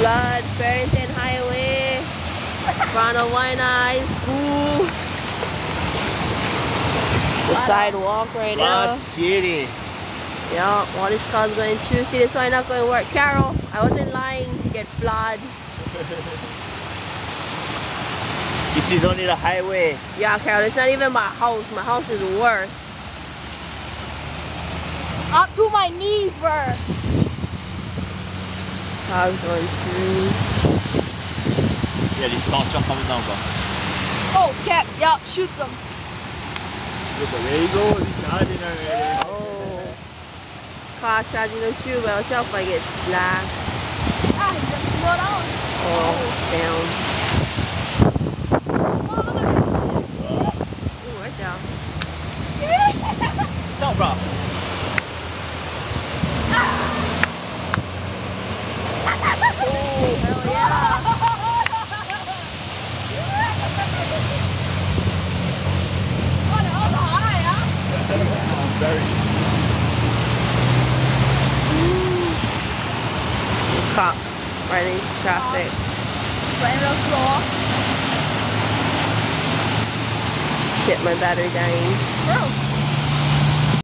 Flood, Farrington Highway, front of Waianae High School. The sidewalk right now. Flood City. Yeah, all these cars going through. See, this one not going to work. Carol, I wasn't lying. Get flood. This is only the highway. Yeah, Carol, it's not even my house. My house is worse. Up to my knees worse. Cars going through. Yeah, this car truck coming down, bro. Oh, Cap, yeah, shoot some. Look, there you go. This charging already. Oh. Car charging the tube. But watch out if I get slashed. Ah, he just slow down. Oh, down. Ooh, right down. No, bro. Oh, hell yeah. Cop right in traffic. Going real slow. Get my battery dying. Bro.